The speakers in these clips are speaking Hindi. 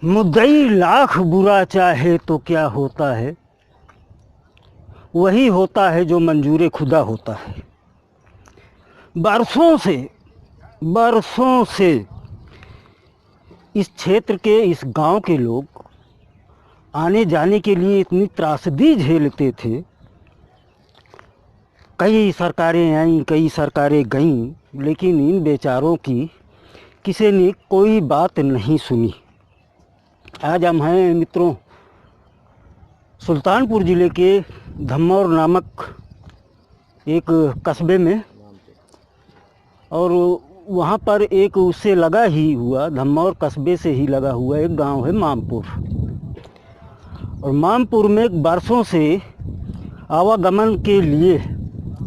मुद्दई लाख बुरा चाहे तो क्या होता है, वही होता है जो मंजूर खुदा होता है। बरसों से इस क्षेत्र के, इस गांव के लोग आने जाने के लिए इतनी त्रासदी झेलते थे। कई सरकारें आईं, कई सरकारें गईं, लेकिन इन बेचारों की किसी ने कोई बात नहीं सुनी। आज हम हैं मित्रों सुल्तानपुर ज़िले के धम्मौर नामक एक कस्बे में, और वहाँ पर एक उससे लगा ही हुआ, धम्मौर कस्बे से ही लगा हुआ एक गांव है मामपुर। और मामपुर में बरसों से आवागमन के लिए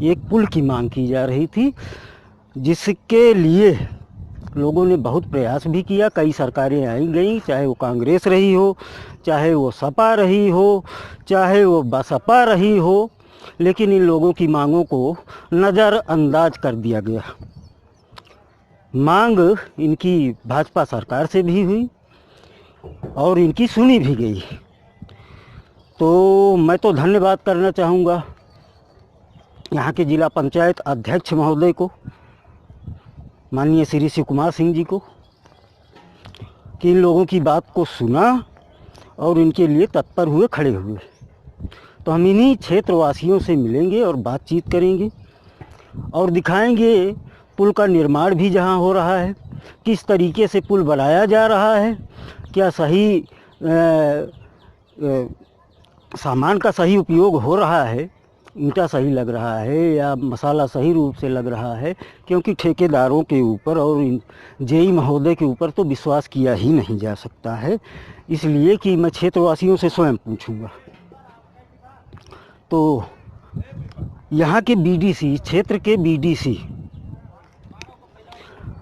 एक पुल की मांग की जा रही थी, जिसके लिए लोगों ने बहुत प्रयास भी किया। कई सरकारें आई गईं, चाहे वो कांग्रेस रही हो, चाहे वो सपा रही हो, चाहे वो बसपा रही हो, लेकिन इन लोगों की मांगों को नज़रअंदाज कर दिया गया। मांग इनकी भाजपा सरकार से भी हुई और इनकी सुनी भी गई। तो मैं तो धन्यवाद करना चाहूँगा यहाँ के जिला पंचायत अध्यक्ष महोदय को, माननीय श्री शिव कुमार सिंह जी को, कि इन लोगों की बात को सुना और इनके लिए तत्पर हुए, खड़े हुए। तो हम इन्हीं क्षेत्रवासियों से मिलेंगे और बातचीत करेंगे और दिखाएंगे पुल का निर्माण भी जहाँ हो रहा है, किस तरीके से पुल बनाया जा रहा है, क्या सही सामान का सही उपयोग हो रहा है, ईंटा सही लग रहा है या मसाला सही रूप से लग रहा है। क्योंकि ठेकेदारों के ऊपर और जेई महोदय के ऊपर तो विश्वास किया ही नहीं जा सकता है, इसलिए कि मैं क्षेत्रवासियों से स्वयं पूछूंगा। तो यहाँ के बीडीसी, क्षेत्र के बीडीसी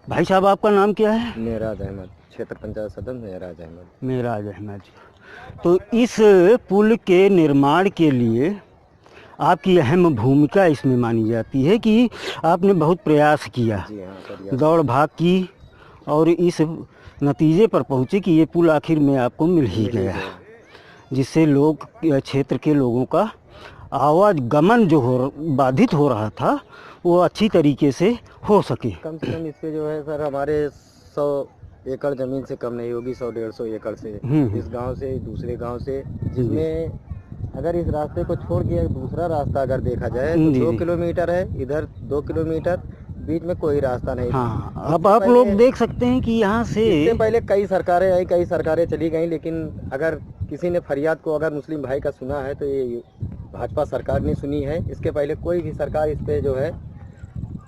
भाई साहब, आपका नाम क्या है? मेराज अहमद, क्षेत्र पंचायत सदस्य मेराज अहमद जी। तो इस पुल के निर्माण के लिए आपकी अहम भूमिका इसमें मानी जाती है कि आपने बहुत प्रयास किया, दौड़ भाग की और इस नतीजे पर पहुँचे कि ये पुल आखिर में आपको मिल ही गया, जिससे लोग, क्षेत्र के लोगों का आवागमन जो बाधित हो रहा था वो अच्छी तरीके से हो सके। कम से कम इस पे जो है सर हमारे 100 एकड़ ज़मीन से कम नहीं होगी, 100-150 एकड़ से, इस गांव से दूसरे गांव से, जिसमें अगर इस रास्ते को छोड़ के दूसरा रास्ता अगर देखा जाए तो 2 किलोमीटर है, इधर 2 किलोमीटर, बीच में कोई रास्ता नहीं। हाँ, अब आप लोग देख सकते हैं कि यहाँ से इससे पहले कई सरकारें आई, कई सरकारें चली गई, लेकिन अगर किसी ने फरियाद को अगर मुस्लिम भाई का सुना है तो ये भाजपा सरकार ने सुनी है। इसके पहले कोई भी सरकार इस पे जो है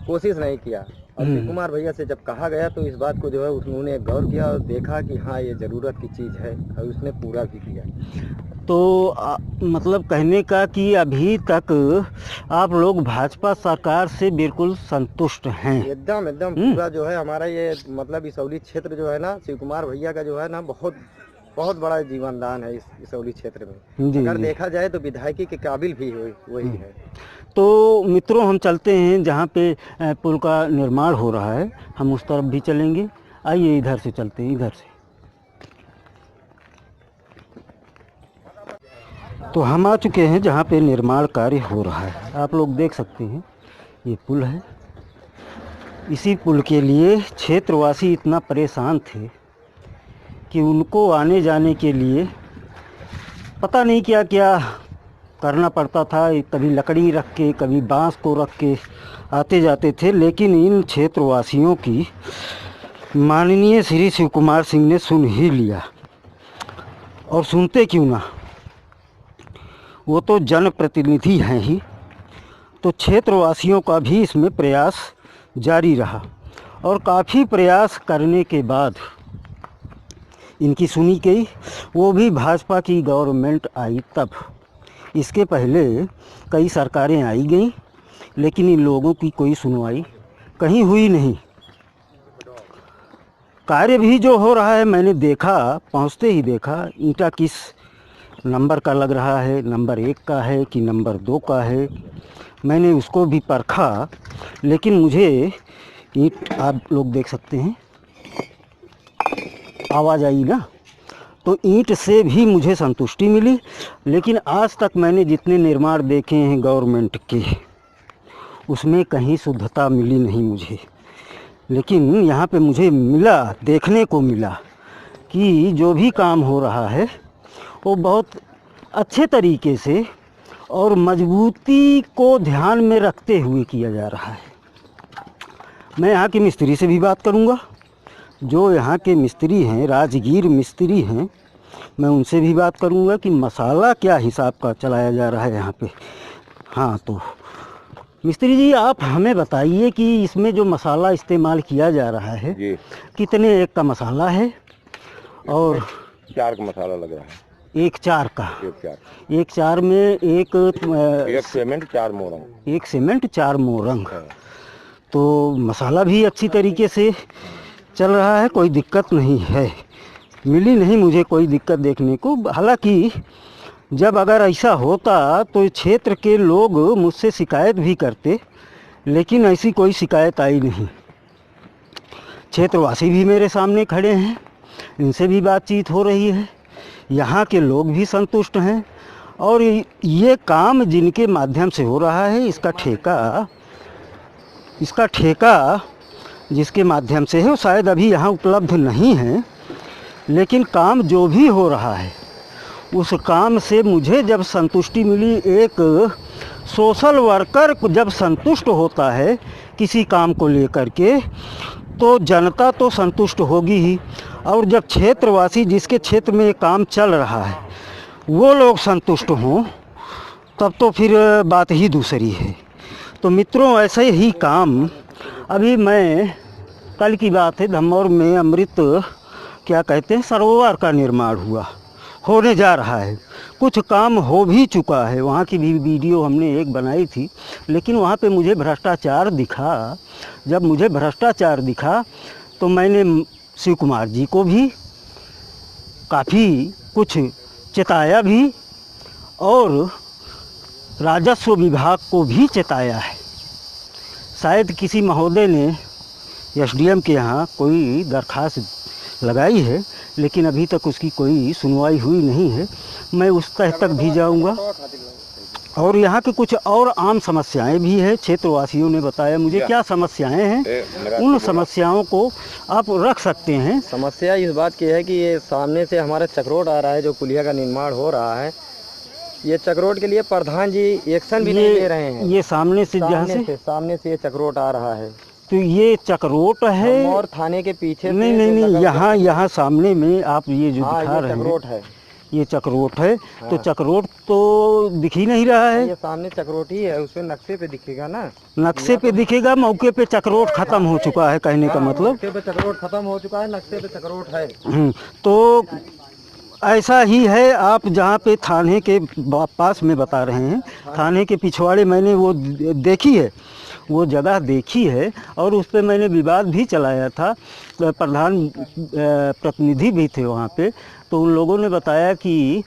कोशिश नहीं किया। और शिव कुमार भैया से जब कहा गया तो इस बात को जो है उन्होंने गौर किया और देखा कि हाँ ये ज़रूरत की चीज़ है, और उसने पूरा भी किया। तो मतलब कहने का कि अभी तक आप लोग भाजपा सरकार से बिल्कुल संतुष्ट हैं? एकदम पूरा जो है हमारा ये मतलब इसौली क्षेत्र जो है ना, शिव कुमार भैया का जो है ना बहुत बड़ा जीवनदान है इस इसौली क्षेत्र में। अगर देखा जाए तो विधायकी के काबिल भी वही है। तो मित्रों, हम चलते हैं जहाँ पे पुल का निर्माण हो रहा है, हम उस तरफ भी चलेंगे। आइए इधर से चलते हैं, इधर से। तो हम आ चुके हैं जहाँ पे निर्माण कार्य हो रहा है। आप लोग देख सकते हैं ये पुल है। इसी पुल के लिए क्षेत्रवासी इतना परेशान थे कि उनको आने जाने के लिए पता नहीं क्या क्या करना पड़ता था। कभी लकड़ी रख के, कभी बांस को रख के आते जाते थे। लेकिन इन क्षेत्रवासियों की माननीय श्री शिव कुमार सिंह ने सुन ही लिया, और सुनते क्यों ना, वो तो जनप्रतिनिधि हैं ही। तो क्षेत्रवासियों का भी इसमें प्रयास जारी रहा, और काफ़ी प्रयास करने के बाद इनकी सुनी गई। वो भी भाजपा की गवर्नमेंट आई तब। इसके पहले कई सरकारें आई गईं, लेकिन इन लोगों की कोई सुनवाई कहीं हुई नहीं। कार्य भी जो हो रहा है, मैंने देखा, पहुंचते ही देखा, ईंटा किस नंबर का लग रहा है, नंबर 1 का है कि नंबर 2 का है, मैंने उसको भी परखा। लेकिन मुझे ईंट, आप लोग देख सकते हैं, आवाज़ आई ना, तो ईंट से भी मुझे संतुष्टि मिली। लेकिन आज तक मैंने जितने निर्माण देखे हैं गवर्नमेंट के, उसमें कहीं शुद्धता मिली नहीं मुझे। लेकिन यहाँ पे मुझे मिला, देखने को मिला कि जो भी काम हो रहा है वो बहुत अच्छे तरीके से और मजबूती को ध्यान में रखते हुए किया जा रहा है। मैं यहाँ के मिस्त्री से भी बात करूँगा, जो यहाँ के मिस्त्री हैं, राजगीर मिस्त्री हैं, मैं उनसे भी बात करूँगा कि मसाला क्या हिसाब का चलाया जा रहा है यहाँ पे। हाँ, तो मिस्त्री जी आप हमें बताइए कि इसमें जो मसाला इस्तेमाल किया जा रहा है जी, कितने एक का मसाला है? और 4 का मसाला लग रहा है। एक 4 का, 1 एक 4 में एक सीमेंट 4 मोरंग। एक सीमेंट 4 मोरंग। हाँ। तो मसाला भी अच्छी तरीके से चल रहा है, कोई दिक्कत नहीं है, मिली नहीं मुझे कोई दिक्कत देखने को। हालांकि जब अगर ऐसा होता तो क्षेत्र के लोग मुझसे शिकायत भी करते, लेकिन ऐसी कोई शिकायत आई नहीं। क्षेत्रवासी भी मेरे सामने खड़े हैं, इनसे भी बातचीत हो रही है, यहाँ के लोग भी संतुष्ट हैं। और ये काम जिनके माध्यम से हो रहा है, इसका ठेका जिसके माध्यम से है वो शायद अभी यहाँ उपलब्ध नहीं है। लेकिन काम जो भी हो रहा है उस काम से मुझे जब संतुष्टि मिली, एक सोशल वर्कर जब संतुष्ट होता है किसी काम को लेकर के, तो जनता तो संतुष्ट होगी ही। और जब क्षेत्रवासी जिसके क्षेत्र में ये काम चल रहा है वो लोग संतुष्ट हों, तब तो फिर बात ही दूसरी है। तो मित्रों, ऐसे ही काम अभी मैं, कल की बात है, धमौर में अमृत क्या कहते हैं सरोवर का निर्माण होने जा रहा है। कुछ काम हो भी चुका है, वहाँ की भी वीडियो हमने एक बनाई थी। लेकिन वहाँ पे मुझे भ्रष्टाचार दिखा। जब मुझे भ्रष्टाचार दिखा तो मैंने शिव कुमार जी को भी काफ़ी कुछ चेताया भी, और राजस्व विभाग को भी चेताया है। शायद किसी महोदय ने एसडीएम के यहाँ कोई दरखास्त लगाई है, लेकिन अभी तक उसकी कोई सुनवाई हुई नहीं है। मैं उस तह तक भी जाऊंगा। और यहाँ के कुछ और आम समस्याएं भी हैं, क्षेत्रवासियों ने बताया मुझे क्या समस्याएं हैं, उन समस्याओं को आप रख सकते हैं। समस्या इस बात की है कि ये सामने से हमारा चक्रोड आ रहा है, जो पुलिया का निर्माण हो रहा है, ये चक्रोड के लिए प्रधान जी एक्शन भी नहीं ले रहे हैं। ये सामने से ये चक्रोड आ रहा है, तो ये चक्रोट है और थाने के पीछे नहीं, यहाँ सामने में आप ये जो दिखा रहे हैं ये चक्रोट है। हाँ। तो चक्रोट तो दिख ही नहीं रहा है, ये सामने चक्रोट ही है, उसमें नक्शे पे दिखेगा ना, नक्शे पे दिखेगा। मौके पे चक्रोट खत्म हो चुका है, कहने का मतलब मौके पे चक्रोट खत्म हो चुका है, नक्शे पे चक्रोट है। तो ऐसा ही है। आप जहाँ पे थाने के पास में बता रहे हैं, थाने के पिछवाड़े मैंने वो देखी है, वो जगह देखी है, और उस पर मैंने विवाद भी चलाया था। प्रधान प्रतिनिधि भी थे वहाँ पे, तो उन लोगों ने बताया कि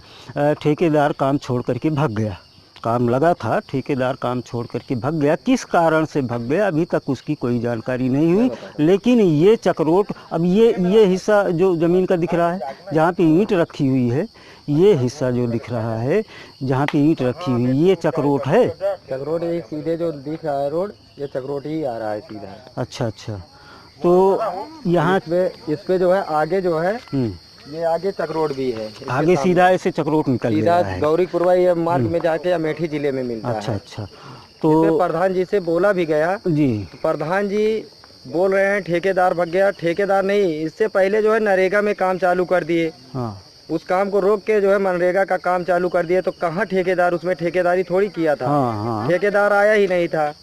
ठेकेदार काम छोड़ करके भाग गया। काम लगा था, ठेकेदार काम छोड़ करके भाग गया। किस कारण से भाग गया अभी तक उसकी कोई जानकारी नहीं हुई। लेकिन ये चक्रोट, अब ये हिस्सा जो ज़मीन का दिख रहा है, जहाँ पे ईंट रखी हुई है, ये हिस्सा जो दिख रहा है जहाँ पे ईंट रखी हुई, ये चक्रोट है। चक्रोट ये सीधे जो दिख रहा है रोड, ये चक्रोट ही आ रहा है सीधा। अच्छा, तो यहाँ इस पे जो है आगे जो है, ये आगे चक्रोट भी है, आगे सीधा ऐसे चक्रोट निकल रहा है। गौरीपुरवा ये मार्ग में जाके अमेठी जिले में मिलता है। अच्छा, तो प्रधान जी से बोला भी गया जी, प्रधान जी बोल रहे हैं ठेकेदार भाग गया। ठेकेदार नहीं, इससे पहले जो है नरेगा में काम चालू कर दिए। हाँ, उस काम को रोक के जो है मनरेगा का काम चालू कर दिए। तो कहाँ ठेकेदार, उसमें ठेकेदारी थोड़ी किया था। हाँ। ठेकेदार आया ही नहीं था।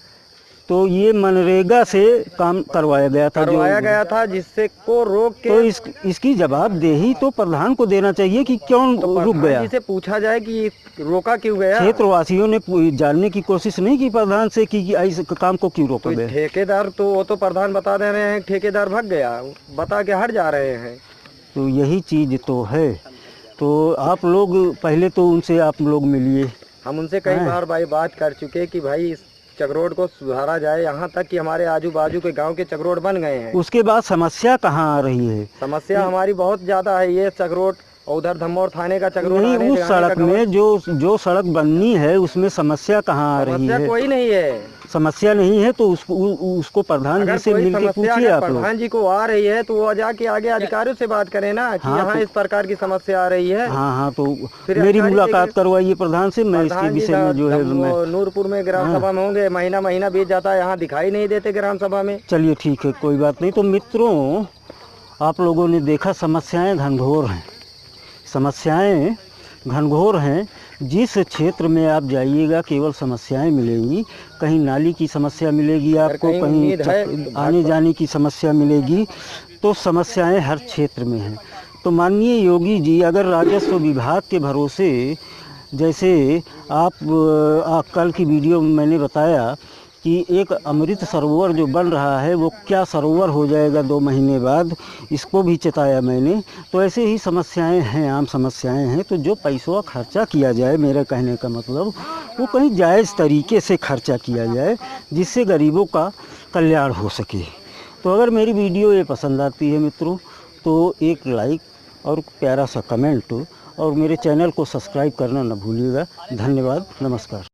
तो ये मनरेगा से काम करवाया गया था, जिससे को रोक के। तो इसकी जवाबदेही तो प्रधान को देना चाहिए कि क्यों तो रुक गया। जिसे पूछा जाए कि रोका क्यों गया। क्षेत्रवासियों ने जानने की कोशिश नहीं की प्रधान से कि इस काम को क्यों रोका गया। ठेकेदार तो वो तो प्रधान बता दे रहे हैं, ठेकेदार भाग गया, बता के हट जा रहे हैं। तो यही चीज तो है। तो आप लोग पहले तो उनसे आप लोग मिलिए। हम उनसे कई बार भाई बात कर चुके कि भाई इस चक्रोट को सुधारा जाए। यहाँ तक कि हमारे आजू बाजू के गांव के चक्रोट बन गए हैं। उसके बाद समस्या कहाँ आ रही है? समस्या हमारी बहुत ज़्यादा है। ये चक्रोट और उधर धमौर थाने का चक्रोड़ नहीं, आने उस जाने सड़क का गवर्नमेंट- में जो सड़क बननी है उसमें समस्या कहाँ आ रही समस्या है? कोई नहीं है। समस्या नहीं है तो उसको प्रधान अगर जी से कोई मिलके समस्या पूछिए अगर आप लोग। प्रधान जी को आ रही है तो वो जाके आगे अधिकारियों से बात करें ना कि हाँ, यहाँ तो- इस प्रकार की समस्या आ रही है। हाँ हाँ, तो फिर मेरी अधिकारी मुलाकात देखे- करवाइए प्रधान से, मैं इसके प्रधान जी विषय में जो है मैं। वो नूरपुर में ग्राम हाँ। सभा में होंगे, महीना महीना बीत जाता है, यहाँ दिखाई नहीं देते ग्राम सभा में। चलिए ठीक है, कोई बात नहीं। तो मित्रों, आप लोगों ने देखा समस्याएं घनघोर हैं, समस्याएं घनघोर हैं। जिस क्षेत्र में आप जाइएगा केवल समस्याएं मिलेंगी। कहीं नाली की समस्या मिलेगी आपको, कहीं कहीं उम्मीद है तो आने जाने की समस्या मिलेगी। तो समस्याएं हर क्षेत्र में हैं। तो माननीय योगी जी अगर राजस्व विभाग के भरोसे, जैसे आप कल की वीडियो में मैंने बताया कि एक अमृत सरोवर जो बन रहा है वो क्या सरोवर हो जाएगा 2 महीने बाद, इसको भी चेताया मैंने। तो ऐसे ही समस्याएं हैं, आम समस्याएं हैं। तो जो पैसों खर्चा किया जाए, मेरे कहने का मतलब वो कहीं जायज़ तरीके से खर्चा किया जाए जिससे गरीबों का कल्याण हो सके। तो अगर मेरी वीडियो ये पसंद आती है मित्रों तो एक लाइक और प्यारा सा कमेंट और मेरे चैनल को सब्सक्राइब करना न भूलिएगा। धन्यवाद, नमस्कार।